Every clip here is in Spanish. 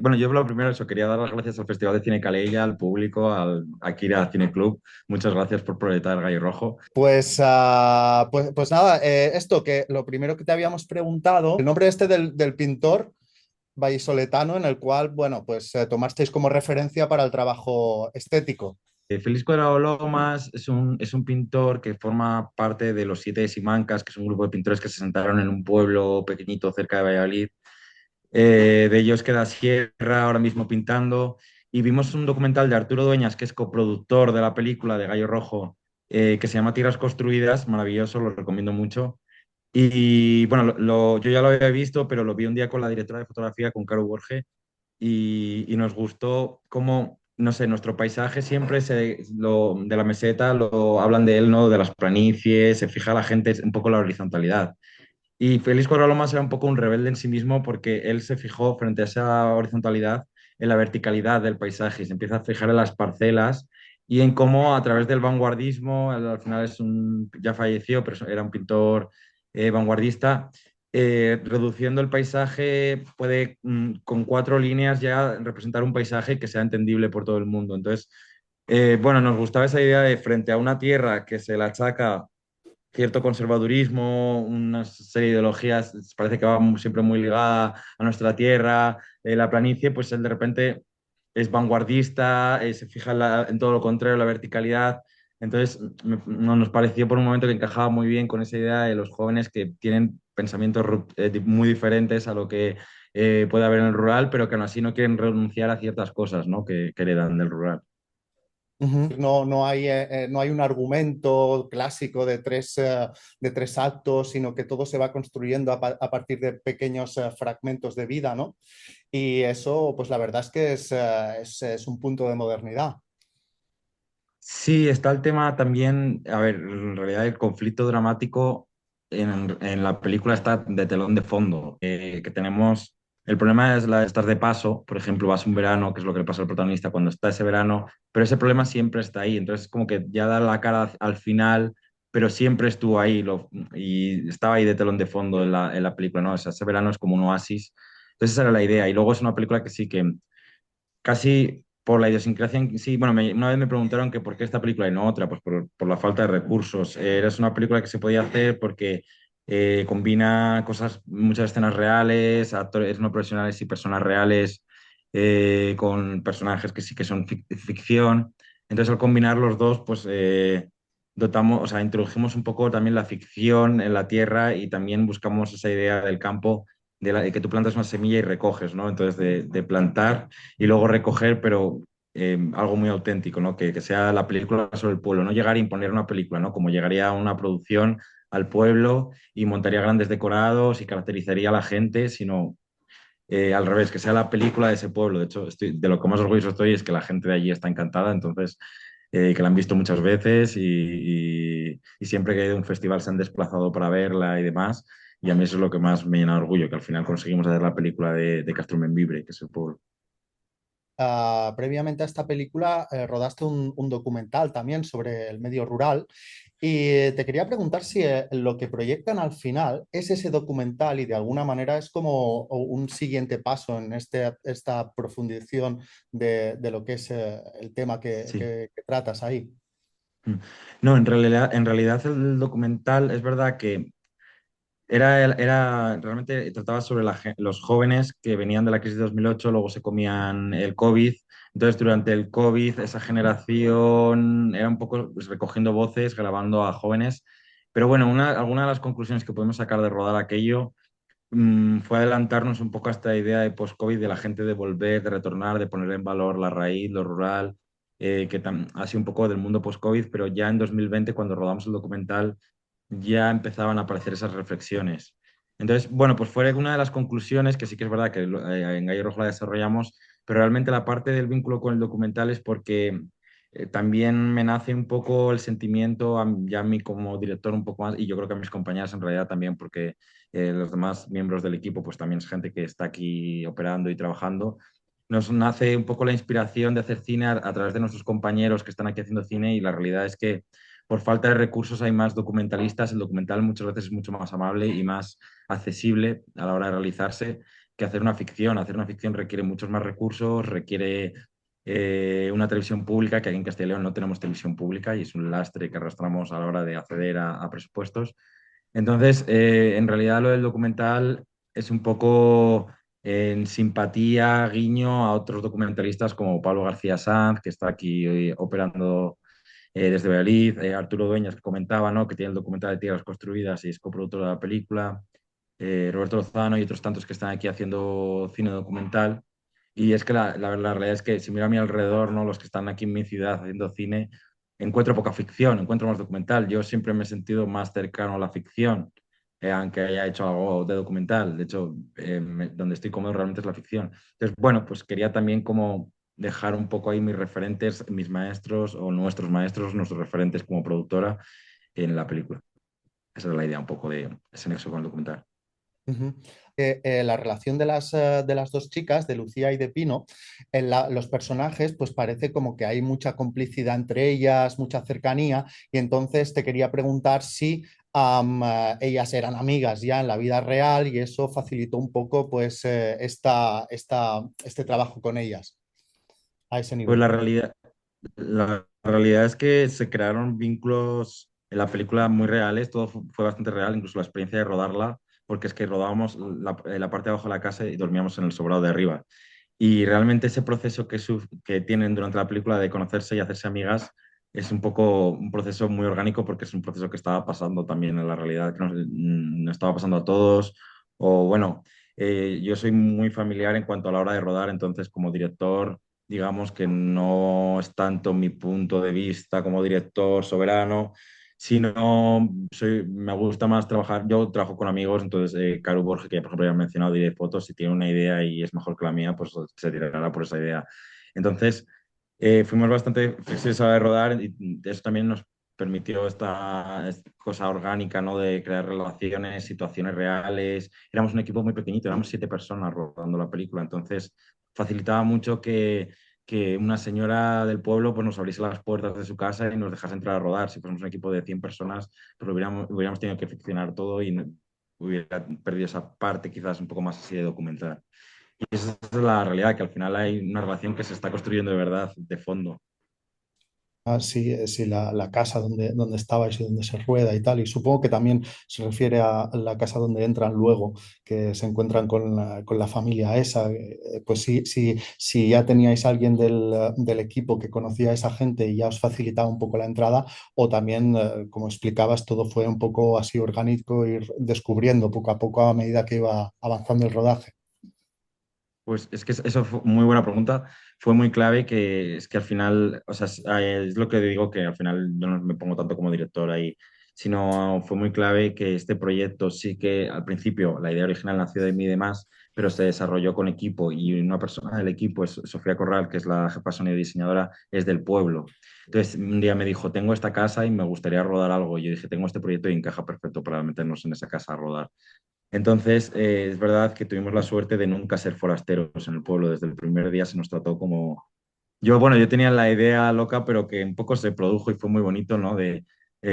Bueno, yo lo primero, eso, quería dar las gracias al Festival de Cine Calella, al público, al Akira Cine Club. Muchas gracias por proyectar Gallo Rojo. Pues nada, esto que lo primero que te habíamos preguntado, el nombre este del pintor vallisoletano en el cual, bueno, pues tomasteis como referencia para el trabajo estético. Félix Cuadrado Lomas es un pintor que forma parte de los Siete de Simancas, que es un grupo de pintores que se sentaron en un pueblo pequeñito cerca de Valladolid. De ellos queda Sierra ahora mismo pintando. Y vimos un documental de Arturo Dueñas, que es coproductor de la película de Gallo Rojo, que se llama Tierras Construidas. Maravilloso, lo recomiendo mucho. Y bueno, yo ya lo había visto, pero lo vi un día con la directora de fotografía, con Caro Borge, y nos gustó cómo, no sé, nuestro paisaje siempre de la meseta lo hablan de él, ¿no? De las planicies, se fija la gente un poco la horizontalidad. Y Félix Corralomas era un poco un rebelde en sí mismo porque él se fijó frente a esa horizontalidad en la verticalidad del paisaje y se empieza a fijar en las parcelas y en cómo a través del vanguardismo, él al final ya falleció, pero era un pintor vanguardista, reduciendo el paisaje puede con cuatro líneas ya representar un paisaje que sea entendible por todo el mundo. Entonces, bueno, nos gustaba esa idea de frente a una tierra que se la achaca cierto conservadurismo, una serie de ideologías, parece que va siempre muy ligada a nuestra tierra, la planicie, pues él de repente es vanguardista, se fija en todo lo contrario, la verticalidad. Entonces, nos pareció por un momento que encajaba muy bien con esa idea de los jóvenes que tienen pensamientos muy diferentes a lo que puede haber en el rural, pero que aún así no quieren renunciar a ciertas cosas, ¿no? que heredan del rural. Ujú. No hay un argumento clásico de tres actos, sino que todo se va construyendo a partir de pequeños fragmentos de vida, ¿no? Y eso, pues la verdad es que es un punto de modernidad. Sí, está el tema también, a ver, en realidad el conflicto dramático en la película está de telón de fondo, que tenemos, el problema es la de estar de paso, por ejemplo, vas un verano, que es lo que le pasa al protagonista cuando está ese verano, pero ese problema siempre está ahí, entonces como que ya da la cara al final, pero siempre estuvo ahí y estaba ahí de telón de fondo en la película, ¿no? O sea, ese verano es como un oasis, entonces esa era la idea, y luego es una película que sí que casi por la idiosincrasia en sí, bueno, una vez me preguntaron que por qué esta película y no otra, pues por la falta de recursos. Es una película que se podía hacer porque combina cosas, muchas escenas reales, actores no profesionales y personas reales con personajes que sí que son ficción. Entonces, al combinar los dos, pues dotamos, o sea, introdujimos un poco también la ficción en la tierra y también buscamos esa idea del campo, de que tú plantas una semilla y recoges, ¿no? Entonces, de plantar y luego recoger, pero algo muy auténtico, ¿no? Que sea la película sobre el pueblo, no llegar a imponer una película, ¿no? Como llegaría una producción al pueblo y montaría grandes decorados y caracterizaría a la gente, sino al revés, que sea la película de ese pueblo. De hecho, de lo que más orgulloso estoy es que la gente de allí está encantada, entonces, que la han visto muchas veces y siempre que hay un festival se han desplazado para verla y demás. Y a mí eso es lo que más me llena de orgullo, que al final conseguimos hacer la película de Castromembibre, que es el pueblo. Previamente a esta película, rodaste un documental también sobre el medio rural y te quería preguntar si lo que proyectan al final es ese documental y de alguna manera es como un siguiente paso en esta profundización de lo que es el tema Sí. que tratas ahí. Mm. No, en realidad el documental es verdad que realmente trataba sobre los jóvenes que venían de la crisis de 2008, luego se comían el COVID. Entonces, durante el COVID, esa generación era un poco pues, recogiendo voces, grabando a jóvenes. Pero bueno, alguna de las conclusiones que podemos sacar de rodar aquello fue adelantarnos un poco a esta idea de post-COVID, de la gente de volver, de retornar, de poner en valor la raíz, lo rural, ha sido un poco del mundo post-COVID, pero ya en 2020, cuando rodamos el documental, ya empezaban a aparecer esas reflexiones. Entonces, bueno, pues fue una de las conclusiones que sí que es verdad que en Gallo Rojo la desarrollamos, pero realmente la parte del vínculo con el documental es porque también me nace un poco el sentimiento, ya a mí como director un poco más, y yo creo que a mis compañeras en realidad también, porque los demás miembros del equipo pues también es gente que está aquí operando y trabajando. Nos nace un poco la inspiración de hacer cine a través de nuestros compañeros que están aquí haciendo cine y la realidad es que por falta de recursos hay más documentalistas. El documental muchas veces es mucho más amable y más accesible a la hora de realizarse que hacer una ficción. Hacer una ficción requiere muchos más recursos, requiere una televisión pública, que aquí en Castilla y León no tenemos televisión pública y es un lastre que arrastramos a la hora de acceder a presupuestos. Entonces, en realidad lo del documental es un poco en simpatía, guiño a otros documentalistas como Pablo García Sanz, que está aquí operando desde Valladolid, Arturo Dueñas, que comentaba, ¿no?, que tiene el documental de Tierras Construidas y es coproductor de la película, Roberto Lozano y otros tantos que están aquí haciendo cine documental. Y es que la realidad es que si miro a mi alrededor, ¿no?, los que están aquí en mi ciudad haciendo cine, encuentro poca ficción, encuentro más documental. Yo siempre me he sentido más cercano a la ficción, aunque haya hecho algo de documental. De hecho, donde estoy cómodo realmente es la ficción. Entonces, bueno, pues quería también como dejar un poco ahí mis referentes, mis maestros o nuestros maestros, nuestros referentes como productora en la película. Esa es la idea un poco de ese nexo con el documental. Ujú. La relación de las dos chicas, de Lucía y de Pino, los personajes, pues parece como que hay mucha complicidad entre ellas, mucha cercanía, y entonces te quería preguntar si ellas eran amigas ya en la vida real y eso facilitó un poco pues este trabajo con ellas a ese Pues nivel. la realidad es que se crearon vínculos en la película muy reales, todo fue bastante real, incluso la experiencia de rodarla, porque es que rodábamos la parte de abajo de la casa y dormíamos en el sobrado de arriba. Y realmente ese proceso que tienen durante la película de conocerse y hacerse amigas es un poco un proceso muy orgánico porque es un proceso que estaba pasando también en la realidad, que nos estaba pasando a todos. O bueno, yo soy muy familiar en cuanto a la hora de rodar, entonces como director, digamos que no es tanto mi punto de vista como director soberano, sino me gusta más trabajar, yo trabajo con amigos, entonces Caru Borges, que por ejemplo ya he mencionado, dirige fotos, si tiene una idea y es mejor que la mía, pues se tirará por esa idea. Entonces, fuimos bastante flexibles a la hora de rodar y eso también nos permitió esta cosa orgánica, ¿no?, de crear relaciones, situaciones reales. Éramos un equipo muy pequeñito, éramos 7 personas rodando la película, entonces facilitaba mucho que una señora del pueblo pues, nos abriese las puertas de su casa y nos dejase entrar a rodar. Si fuéramos un equipo de 100 personas, pues hubiéramos tenido que ficcionar todo y hubiera perdido esa parte quizás un poco más así de documental. Y esa es la realidad, que al final hay una relación que se está construyendo de verdad, de fondo. Ah, sí, sí, la casa donde estabais y donde se rueda y tal. Y supongo que también se refiere a la casa donde entran luego, que se encuentran con la familia esa. Pues sí, sí, si ya teníais a alguien del equipo que conocía a esa gente y ya os facilitaba un poco la entrada, o también, como explicabas, todo fue un poco así orgánico, ir descubriendo poco a poco a medida que iba avanzando el rodaje. Pues es que eso fue muy buena pregunta. Fue muy clave que es que al final, o sea, es lo que digo que al final yo no me pongo tanto como director ahí, sino fue muy clave que este proyecto sí que al principio la idea original nació de mí y demás, pero se desarrolló con equipo y una persona del equipo es Sofía Corral, que es la jefa sonido y diseñadora, es del pueblo. Entonces un día me dijo, tengo esta casa y me gustaría rodar algo. Y yo dije, tengo este proyecto y encaja perfecto para meternos en esa casa a rodar. Entonces, es verdad que tuvimos la suerte de nunca ser forasteros en el pueblo. Desde el primer día se nos trató como... yo tenía la idea loca, pero que un poco se produjo y fue muy bonito, ¿no?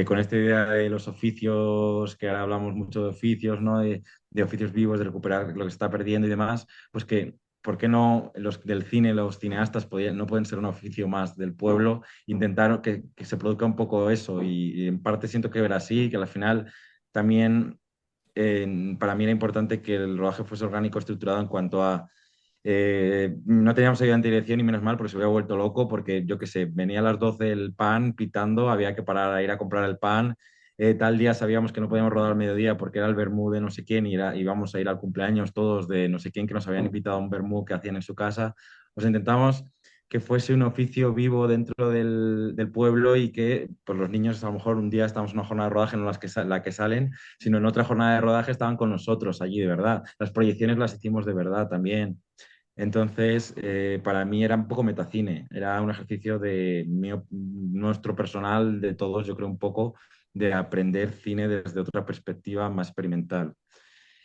Con esta idea de los oficios, que ahora hablamos mucho de oficios, ¿no? De oficios vivos, de recuperar lo que se está perdiendo y demás, pues que, ¿por qué no los del cine, los cineastas no pueden ser un oficio más del pueblo? Intentar que se produzca un poco eso y en parte siento que era así, que al final también para mí era importante que el rodaje fuese orgánico, estructurado en cuanto a... no teníamos ayudante de dirección y menos mal porque se hubiera vuelto loco porque yo qué sé, venía a las 12 el pan pitando, había que parar a ir a comprar el pan. Tal día sabíamos que no podíamos rodar al mediodía porque era el vermú de no sé quién y íbamos a ir al cumpleaños todos de no sé quién que nos habían invitado a un vermú que hacían en su casa. Pues intentamos que fuese un oficio vivo dentro del pueblo y que pues, los niños a lo mejor un día estamos en una jornada de rodaje, no la que salen, sino en otra jornada de rodaje estaban con nosotros allí de verdad. Las proyecciones las hicimos de verdad también. Entonces, para mí era un poco metacine, era un ejercicio nuestro personal, de todos, yo creo un poco, de aprender cine desde otra perspectiva más experimental.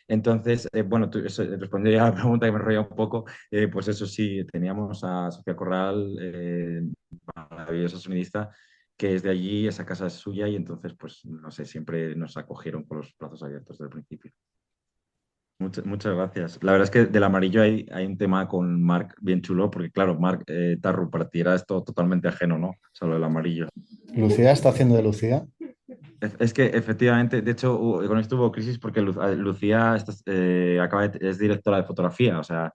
Entonces, bueno, respondiendo a la pregunta que me enrolla un poco, pues eso sí, teníamos a Sofía Corral, maravillosa sonidista, que es de allí, esa casa es suya y entonces, pues, no sé, siempre nos acogieron con los brazos abiertos desde el principio. Muchas gracias. La verdad es que del amarillo hay un tema con Mark bien chulo, porque claro, Mark Tarru para ti era esto totalmente ajeno, ¿no? Solo el amarillo. Lucía está haciendo de Lucía. Es que efectivamente, de hecho, con esto hubo crisis porque Lucía es directora de fotografía, o sea,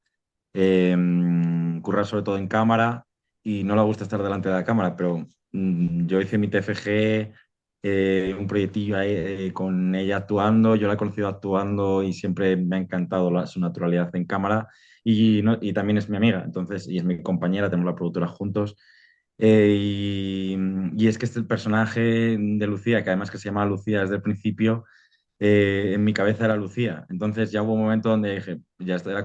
curra sobre todo en cámara y no le gusta estar delante de la cámara, pero yo hice mi TFG, un proyectillo ahí, con ella actuando, yo la he conocido actuando y siempre me ha encantado su naturalidad en cámara y también es mi amiga, entonces, y es mi compañera, tenemos la productora juntos. Y es que este el personaje de Lucía, que además que se llama Lucía desde el principio, en mi cabeza era Lucía. Entonces ya hubo un momento donde dije, ya está, era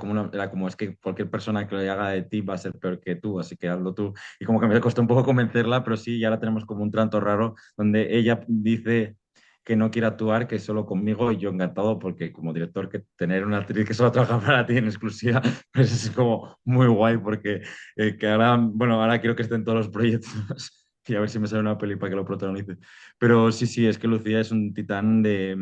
como es que cualquier persona que lo haga de ti va a ser peor que tú, así que hazlo tú. Y como que me costó un poco convencerla, pero sí, ya ahora tenemos como un trato raro donde ella dice que no quiere actuar, que solo conmigo y yo encantado porque como director que tener una actriz que solo trabaja para ti en exclusiva, pues es como muy guay porque que ahora, bueno, ahora quiero que esté en todos los proyectos y a ver si me sale una peli para que lo protagonice. Pero sí, sí, es que Lucía es un titán de,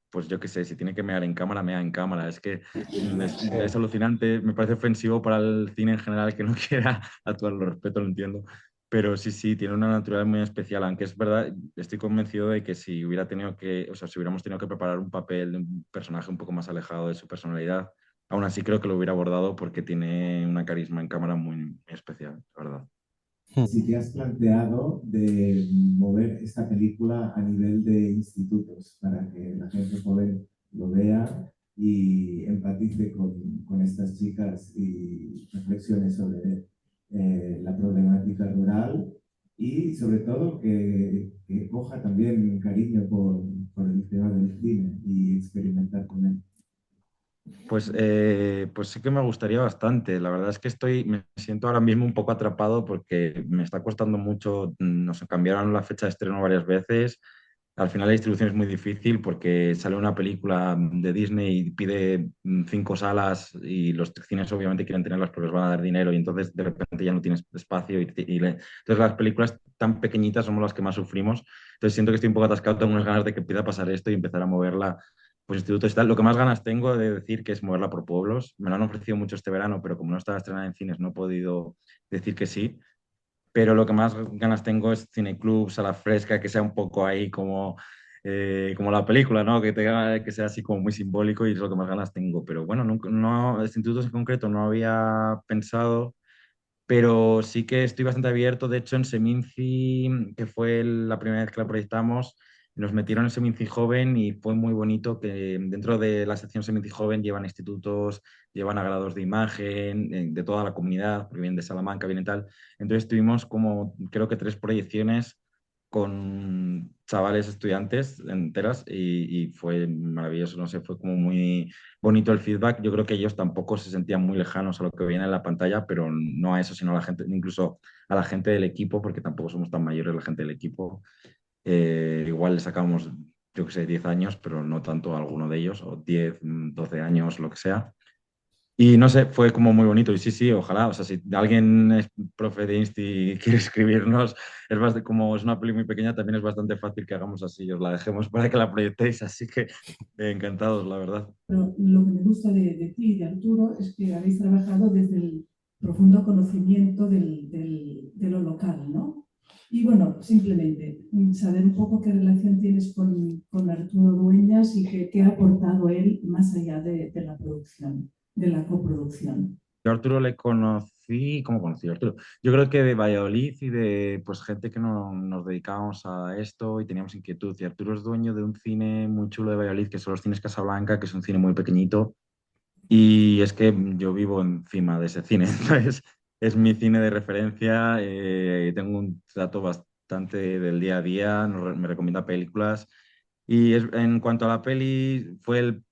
pues yo qué sé, si tiene que mear en cámara, mea en cámara. Es que es alucinante, me parece ofensivo para el cine en general que no quiera actuar, lo respeto, lo entiendo. Pero sí, sí, tiene una naturaleza muy especial, aunque es verdad, estoy convencido de que si hubiera tenido que, o sea, si hubiéramos tenido que preparar un papel de un personaje un poco más alejado de su personalidad, aún así creo que lo hubiera abordado porque tiene una carisma en cámara muy especial, la verdad. Si te has planteado de mover esta película a nivel de institutos para que la gente joven lo vea y empatice con estas chicas y reflexione sobre la problemática rural y sobre todo que coja también cariño por el tema del cine y experimentar con él. Pues sí que me gustaría bastante. La verdad es que me siento ahora mismo un poco atrapado porque me está costando mucho. Nos cambiaron la fecha de estreno varias veces. Al final la distribución es muy difícil porque sale una película de Disney y pide 5 salas y los cines obviamente quieren tenerlas porque les van a dar dinero y entonces de repente ya no tienes espacio entonces las películas tan pequeñitas somos las que más sufrimos. Entonces siento que estoy un poco atascado, tengo unas ganas de que empiece a pasar esto y empezar a moverla pues institutos y tal. Lo que más ganas tengo de decir que es moverla por pueblos. Me lo han ofrecido mucho este verano, pero como no estaba estrenada en cines no he podido decir que sí. Pero lo que más ganas tengo es cineclub, sala fresca, que sea un poco ahí como la película, ¿no? Que sea así como muy simbólico y es lo que más ganas tengo. Pero bueno, no, institutos en concreto no había pensado, pero sí que estoy bastante abierto. De hecho, en Seminci, que fue la primera vez que la proyectamos, nos metieron en Seminci Joven y fue muy bonito que dentro de la sección Seminci Joven llevan institutos, llevan a grados de imagen, de toda la comunidad, porque vienen de Salamanca, vienen tal. Entonces tuvimos como, creo que 3 proyecciones con chavales estudiantes enteras y fue maravilloso, no sé, fue como muy bonito el feedback. Yo creo que ellos tampoco se sentían muy lejanos a lo que veían en la pantalla, pero no a eso, sino a la gente, incluso a la gente del equipo, porque tampoco somos tan mayores la gente del equipo. Igual le sacamos, yo que sé, 10 años, pero no tanto a alguno de ellos, o 10 12 años, lo que sea. Y no sé, fue como muy bonito. Y sí, sí, ojalá. O sea, si alguien es profe de Insti y quiere escribirnos, como es una peli muy pequeña, también es bastante fácil que hagamos así. Os la dejemos para que la proyectéis. Así que encantados, la verdad. Pero lo que me gusta de ti y de Arturo es que habéis trabajado desde el profundo conocimiento de lo local, ¿no? Y bueno, simplemente saber un poco qué relación tienes con Arturo Dueñas y qué ha aportado él más allá de la producción, de la coproducción. Yo a Arturo le conocí, ¿cómo conocí a Arturo? Yo creo que de Valladolid y de pues gente que no, nos dedicábamos a esto y teníamos inquietud. Y Arturo es dueño de un cine muy chulo de Valladolid, que son los cines Casablanca, que es un cine muy pequeñito. Y es que yo vivo encima de ese cine, entonces es mi cine de referencia. Tengo un trato bastante del día a día, me recomienda películas. En cuanto a la peli, fue el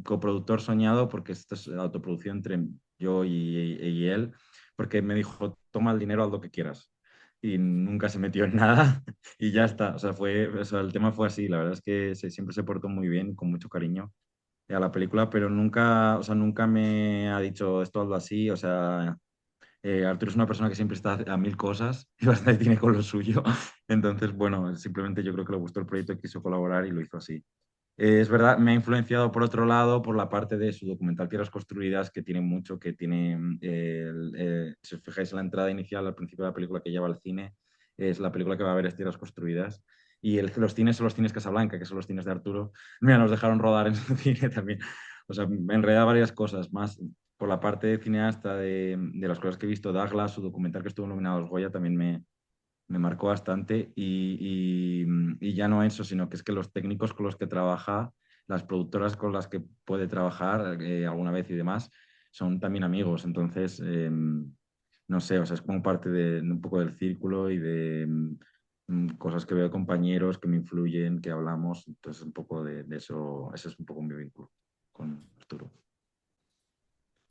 coproductor soñado, porque esto es autoproducción entre yo y él, porque me dijo, toma el dinero, haz lo que quieras. Y nunca se metió en nada y ya está. O sea, el tema fue así. La verdad es que siempre se portó muy bien, con mucho cariño a la película, pero nunca, o sea, nunca me ha dicho esto algo así. O sea, Arturo es una persona que siempre está a mil cosas y bastante tiene con lo suyo. Entonces, bueno, simplemente yo creo que le gustó el proyecto y quiso colaborar y lo hizo así. Es verdad, me ha influenciado por otro lado por la parte de su documental Tierras Construidas, que tiene mucho, que tiene, si os fijáis en la entrada inicial al principio de la película que lleva al cine, es la película que va a ver es Tierras Construidas. Y los cines son los cines Casablanca, que son los cines de Arturo. Mira, nos dejaron rodar en su cine también. O sea, en realidad varias cosas, más por la parte de cineasta de las cosas que he visto, Douglas, su documental que estuvo nominado a los Goya, también me marcó bastante y ya no eso, sino que es que los técnicos con los que trabaja, las productoras con las que puede trabajar alguna vez y demás, son también amigos. Entonces, no sé, o sea, es como parte de un poco del círculo y de cosas que veo de compañeros que me influyen, que hablamos. Entonces, un poco de eso, ese es un poco mi vínculo con Arturo.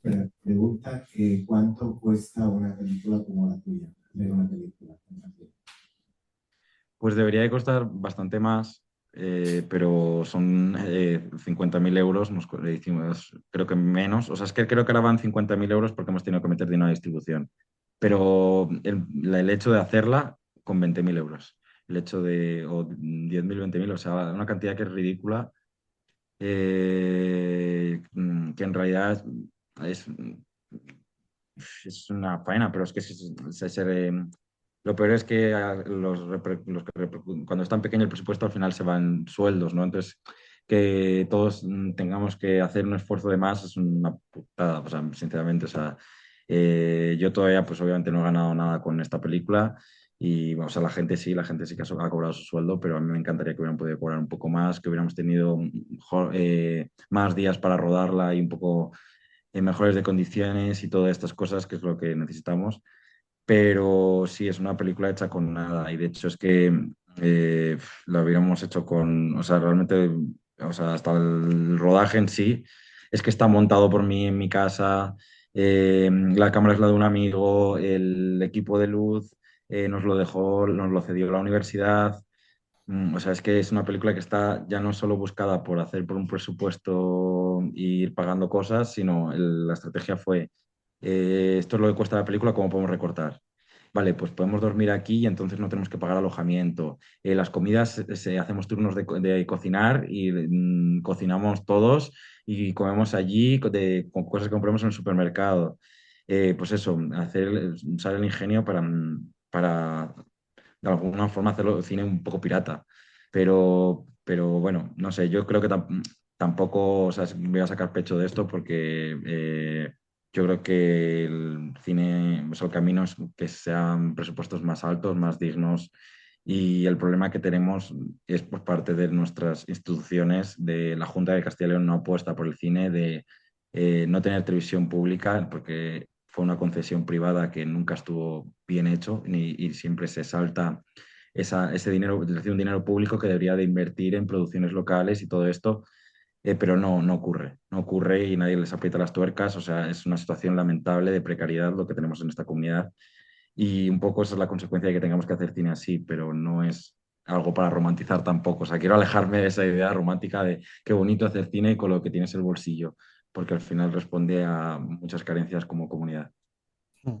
Pero pregunta que cuánto cuesta una película como la tuya, hacer una película. Pues debería de costar bastante más, pero son 50.000 euros, le hicimos, creo que menos, o sea, es que creo que ahora van 50.000 euros porque hemos tenido que meter dinero de distribución, pero el hecho de hacerla con 20.000 euros, el hecho de, o 10.000, 20.000, o sea, una cantidad que es ridícula, que en realidad es, es una faena, pero es que lo peor es que cuando es tan pequeño el presupuesto al final se van sueldos, ¿no? Entonces, que todos tengamos que hacer un esfuerzo de más es una putada, o sea, sinceramente, o sea, yo todavía pues obviamente no he ganado nada con esta película y, o sea, la gente sí que ha cobrado su sueldo, pero a mí me encantaría que hubieran podido cobrar un poco más, que hubiéramos tenido más días para rodarla y un poco en mejores de condiciones y todas estas cosas, que es lo que necesitamos. Pero sí, es una película hecha con nada. Y de hecho es que eh, la hubiéramos hecho con, o sea, realmente, o sea, hasta el rodaje en sí, es que está montado por mí en mi casa. La cámara es la de un amigo, el equipo de luz nos lo dejó, nos lo cedió la universidad. O sea, es que es una película que está ya no solo buscada por hacer por un presupuesto e ir pagando cosas, sino la estrategia fue, esto es lo que cuesta la película, ¿cómo podemos recortar? Vale, pues podemos dormir aquí y entonces no tenemos que pagar alojamiento. Las comidas, hacemos turnos de cocinar y cocinamos todos y comemos allí con cosas que compramos en el supermercado. Pues eso, usar el ingenio para de alguna forma hacerlo cine un poco pirata. Pero bueno, no sé, yo creo que tampoco, o sea, voy a sacar pecho de esto porque yo creo que el cine, o sea, el camino es que sean presupuestos más altos, más dignos. Y el problema que tenemos es por parte de nuestras instituciones, de la Junta de Castilla y León no apuesta por el cine, de no tener televisión pública, porque fue una concesión privada que nunca estuvo bien hecho y siempre se salta ese dinero, recibe un dinero público que debería de invertir en producciones locales y todo esto, pero no ocurre, no ocurre y nadie les aprieta las tuercas, o sea, es una situación lamentable de precariedad lo que tenemos en esta comunidad y un poco esa es la consecuencia de que tengamos que hacer cine así, pero no es algo para romantizar tampoco, o sea, quiero alejarme de esa idea romántica de qué bonito hacer cine con lo que tienes el bolsillo, porque al final responde a muchas carencias como comunidad. Mm.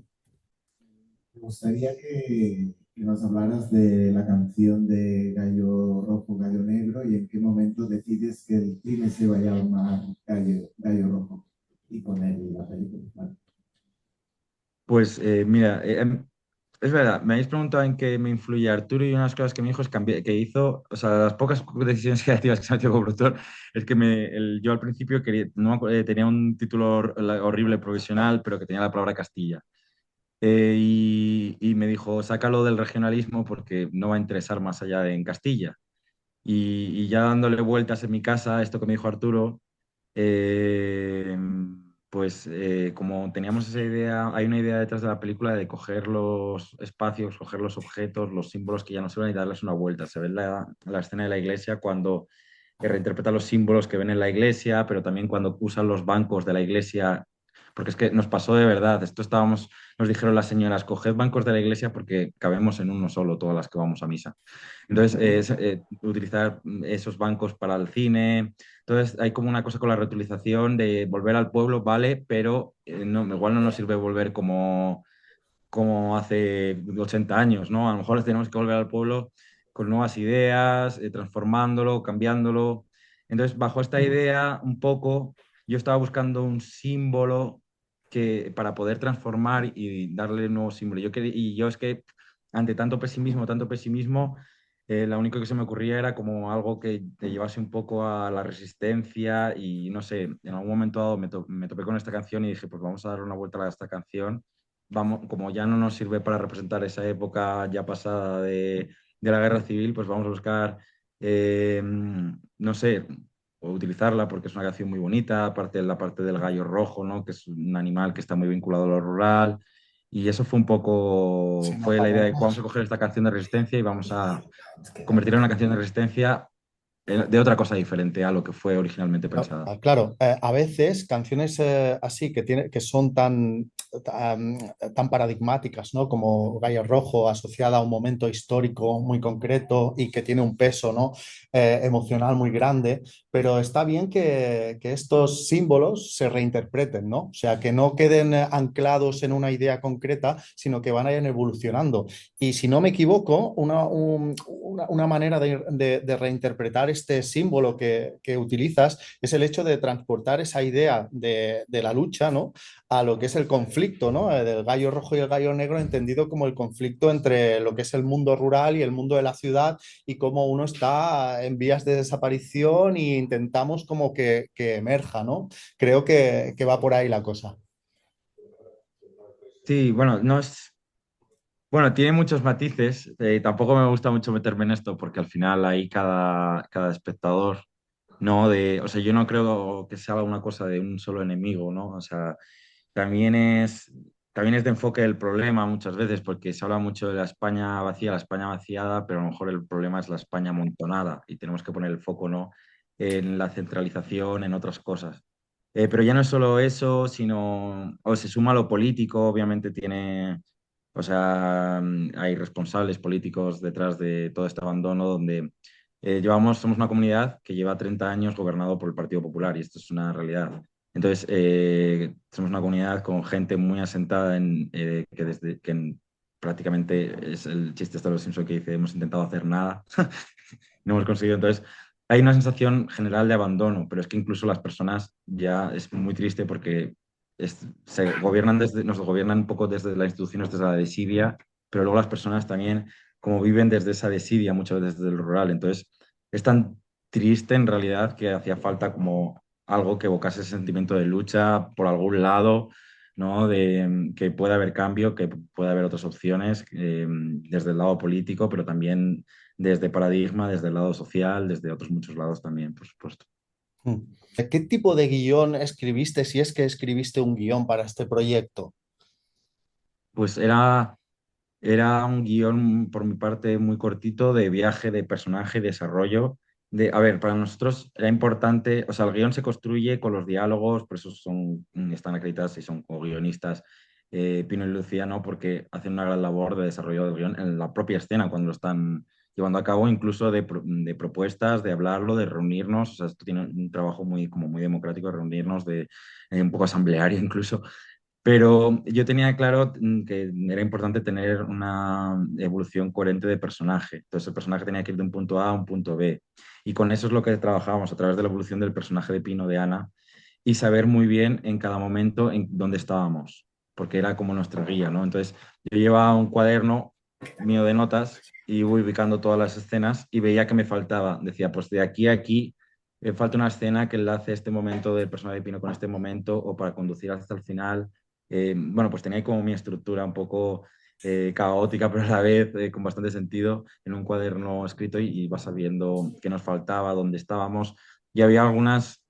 Me gustaría que nos hablaras de la canción de Gallo Rojo, Gallo Negro y en qué momento decides que el cine se vaya a llamar Gallo Rojo y poner la película. ¿Vale? Pues mira, es verdad, me habéis preguntado en qué me influye Arturo y una de las cosas que me dijo es que hizo, o sea, las pocas decisiones creativas que se han hecho como productor, es que yo al principio quería, no me tenía un título horrible provisional, pero que tenía la palabra Castilla. Y me dijo, sácalo del regionalismo porque no va a interesar más allá de en Castilla. Y ya dándole vueltas en mi casa, esto que me dijo Arturo, eh, pues como teníamos esa idea, hay una idea detrás de la película de coger los espacios, coger los objetos, los símbolos que ya no se ven y darles una vuelta. Se ve en la escena de la iglesia cuando reinterpreta los símbolos que ven en la iglesia, pero también cuando usan los bancos de la iglesia, porque es que nos pasó de verdad. Nos dijeron las señoras, coged bancos de la iglesia porque cabemos en uno solo, todas las que vamos a misa. Entonces, utilizar esos bancos para el cine. Entonces, hay como una cosa con la reutilización de volver al pueblo, vale, pero igual no nos sirve volver como hace 80 años, ¿no? A lo mejor tenemos que volver al pueblo con nuevas ideas, transformándolo, cambiándolo. Entonces, bajo esta idea, un poco, yo estaba buscando un símbolo para poder transformar y darle un nuevo símbolo. Y yo es que ante tanto pesimismo, lo único que se me ocurría era como algo que te llevase un poco a la resistencia y no sé, en algún momento dado me topé con esta canción y dije, pues vamos a darle una vuelta a esta canción. Vamos, como ya no nos sirve para representar esa época ya pasada de la guerra civil, pues vamos a buscar, no sé, o utilizarla porque es una canción muy bonita, aparte de la parte del gallo rojo, ¿no? Que es un animal que está muy vinculado a lo rural. Y eso fue un poco, Sí, no, fue la idea de vamos. vamos a coger esta canción de resistencia y vamos a convertirla en una canción de resistencia de otra cosa diferente a lo que fue originalmente pensada. Claro, a veces canciones así que son tan paradigmáticas, ¿no? Como Gallo Rojo, asociada a un momento histórico muy concreto y que tiene un peso, ¿no? Emocional muy grande, pero está bien que estos símbolos se reinterpreten, ¿no? O sea, que no queden anclados en una idea concreta, sino que van a ir evolucionando. Y si no me equivoco, una manera de reinterpretar este símbolo que utilizas es el hecho de transportar esa idea de la lucha, ¿no? A lo que es el conflicto, ¿no? Del gallo rojo y el gallo negro, entendido como el conflicto entre lo que es el mundo rural y el mundo de la ciudad y cómo uno está en vías de desaparición e intentamos como que emerja, ¿no? Creo que va por ahí la cosa. Sí, bueno, no es, bueno, tiene muchos matices. Tampoco me gusta mucho meterme en esto porque al final hay cada espectador, ¿no? O sea, yo no creo que sea una cosa de un solo enemigo, ¿no? O sea, también es, también es de enfoque del problema muchas veces porque se habla mucho de la España vacía, la España vaciada, pero a lo mejor el problema es la España amontonada y tenemos que poner el foco, ¿no? En la centralización, en otras cosas. Pero ya no es solo eso, sino, o se suma lo político, obviamente tiene, o sea, hay responsables políticos detrás de todo este abandono donde somos una comunidad que lleva 30 años gobernado por el Partido Popular y esto es una realidad. Entonces, somos una comunidad con gente muy asentada prácticamente es el chiste este de los Simpsons que dice hemos intentado hacer nada, no hemos conseguido. Entonces, hay una sensación general de abandono, pero es que incluso las personas ya es muy triste porque nos gobiernan un poco desde las instituciones, desde la desidia, pero luego las personas también como viven desde esa desidia, muchas veces desde el rural. Entonces, es tan triste en realidad que hacía falta como algo que evocase ese sentimiento de lucha por algún lado, ¿no? De que pueda haber cambio, que pueda haber otras opciones desde el lado político, pero también desde paradigma, desde el lado social, desde otros muchos lados también, por supuesto. Mm. ¿Qué tipo de guión escribiste, si es que escribiste un guión para este proyecto? Pues era un guión por mi parte muy cortito de viaje, de personaje, desarrollo. A ver, para nosotros era importante, o sea, el guión se construye con los diálogos, por eso están acreditados y son co-guionistas Pino y Lucía, ¿no? Porque hacen una gran labor de desarrollo del guión en la propia escena cuando lo están llevando a cabo, incluso de propuestas, de hablarlo, de reunirnos. O sea, esto tiene un trabajo como muy democrático de reunirnos, un poco asambleario incluso, pero yo tenía claro que era importante tener una evolución coherente de personaje. Entonces el personaje tenía que ir de un punto A a un punto B. Y con eso es lo que trabajábamos a través de la evolución del personaje de Pino, de Ana, y saber muy bien en cada momento en dónde estábamos, porque era como nuestra guía, ¿no? Entonces yo llevaba un cuaderno mío de notas y iba ubicando todas las escenas y veía que me faltaba. Decía, pues de aquí a aquí falta una escena que enlace este momento del personaje de Pino con este momento o para conducir hasta el final. Bueno, pues tenía como mi estructura un poco caótica, pero a la vez con bastante sentido en un cuaderno escrito y vas sabiendo qué nos faltaba, dónde estábamos. Y había algunos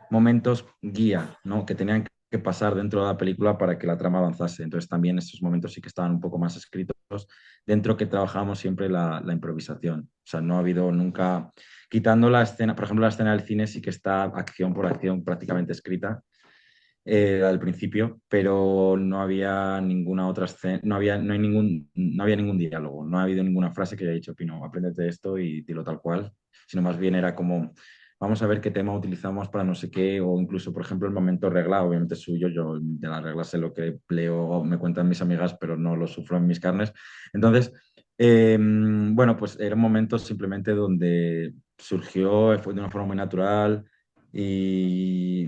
momentos guía, ¿no? Que tenían que pasar dentro de la película para que la trama avanzase. Entonces también esos momentos sí que estaban un poco más escritos dentro que trabajamos siempre la improvisación. O sea, no ha habido nunca, quitando la escena, por ejemplo, la escena del cine sí que está acción por acción prácticamente escrita al principio, pero no había ninguna otra escena, no había ningún diálogo, no ha habido ninguna frase que haya dicho, Pino, apréndete esto y dilo tal cual, sino más bien era como, vamos a ver qué tema utilizamos para no sé qué, o incluso, por ejemplo, el momento regla, obviamente es suyo, yo de las reglas sé lo que leo, me cuentan mis amigas, pero no lo sufro en mis carnes. Entonces, bueno, pues eran momentos simplemente donde surgió, fue de una forma muy natural y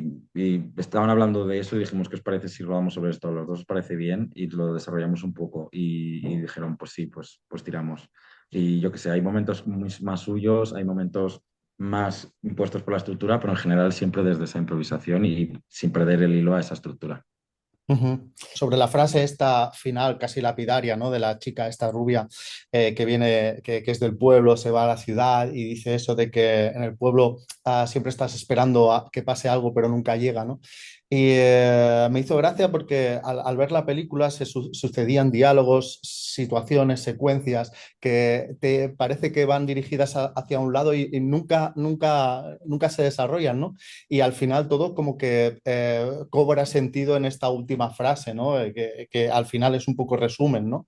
estaban hablando de eso y dijimos, ¿qué os parece si rodamos sobre esto? A los dos os parece bien y lo desarrollamos un poco y dijeron, pues sí, pues tiramos. Y yo qué sé, hay momentos más suyos, hay momentos más impuestos por la estructura, pero en general siempre desde esa improvisación y sin perder el hilo a esa estructura. Ujú. Sobre la frase esta final, casi lapidaria, ¿no? De la chica, esta rubia, que viene, que es del pueblo, se va a la ciudad y dice eso de que en el pueblo siempre estás esperando a que pase algo, pero nunca llega, ¿no? Y me hizo gracia porque al ver la película sucedían diálogos, situaciones, secuencias que te parece que van dirigidas hacia un lado y nunca se desarrollan, ¿no? Y al final todo como que cobra sentido en esta última frase, ¿no? Que al final es un poco resumen, ¿no?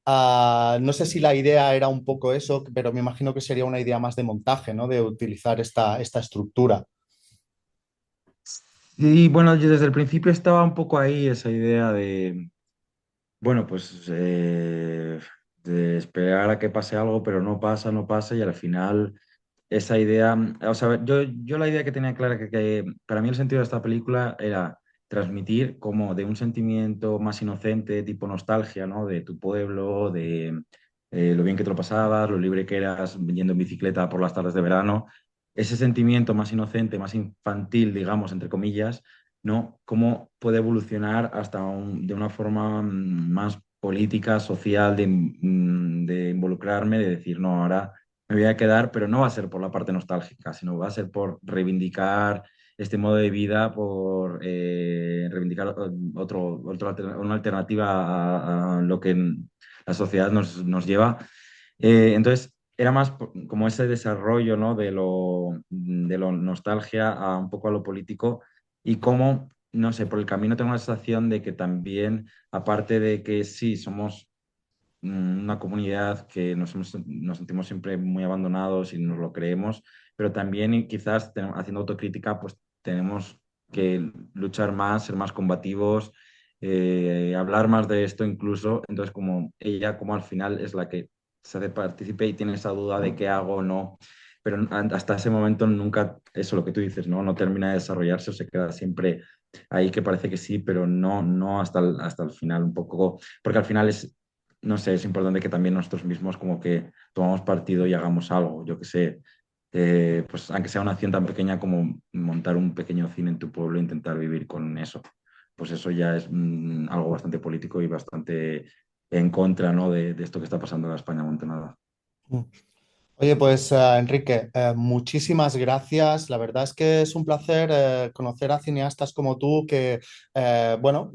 No sé si la idea era un poco eso, pero me imagino que sería una idea más de montaje, ¿no? De utilizar esta estructura. Y bueno, yo desde el principio estaba un poco ahí esa idea de, bueno, pues de esperar a que pase algo, pero no pasa, no pasa y al final esa idea, o sea, yo la idea que tenía clara que para mí el sentido de esta película era transmitir como de un sentimiento más inocente, tipo nostalgia, ¿no? De tu pueblo, de lo bien que te lo pasabas, lo libre que eras yendo en bicicleta por las tardes de verano, ese sentimiento más inocente, más infantil, digamos, entre comillas, ¿no? Cómo puede evolucionar hasta de una forma más política, social, de involucrarme, de decir, no, ahora me voy a quedar, pero no va a ser por la parte nostálgica, sino va a ser por reivindicar este modo de vida, por reivindicar una alternativa a lo que la sociedad nos lleva. Entonces, era más como ese desarrollo, ¿no? de lo nostalgia a un poco a lo político y cómo, no sé, por el camino tengo la sensación de que también, aparte de que sí, somos una comunidad que nos sentimos siempre muy abandonados y nos lo creemos, pero también y quizás haciendo autocrítica, pues tenemos que luchar más, ser más combativos, hablar más de esto incluso. Entonces, como ella, como al final es la que se hace partícipe y tiene esa duda de qué hago o no, pero hasta ese momento nunca, eso lo que tú dices, ¿no? No termina de desarrollarse o se queda siempre ahí que parece que sí, pero no hasta el final un poco, porque al final es no sé, es importante que también nosotros mismos como que tomamos partido y hagamos algo, yo que sé, pues aunque sea una acción tan pequeña como montar un pequeño cine en tu pueblo e intentar vivir con eso, pues eso ya es algo bastante político y bastante en contra, ¿no? de esto que está pasando en la España montonada. Oye, pues Enrique, muchísimas gracias. La verdad es que es un placer conocer a cineastas como tú que, bueno,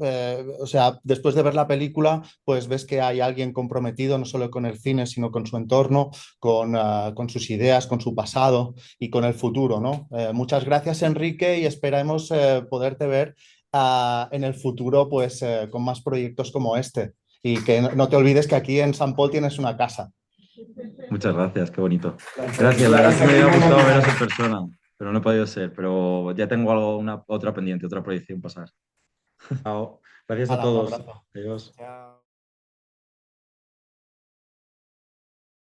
o sea, después de ver la película, pues ves que hay alguien comprometido no solo con el cine, sino con su entorno, con sus ideas, con su pasado y con el futuro, ¿no? Muchas gracias, Enrique, y esperamos poderte ver en el futuro, pues, con más proyectos como este. Y que no te olvides que aquí en San Paul tienes una casa. Muchas gracias, qué bonito. Gracias, la verdad es que me hubiera gustado veros en persona, pero no he podido ser, pero ya tengo algo, otra pendiente, otra proyección pasar. Chao. Gracias a Hala, un todos. abrazo. Adiós. Chao.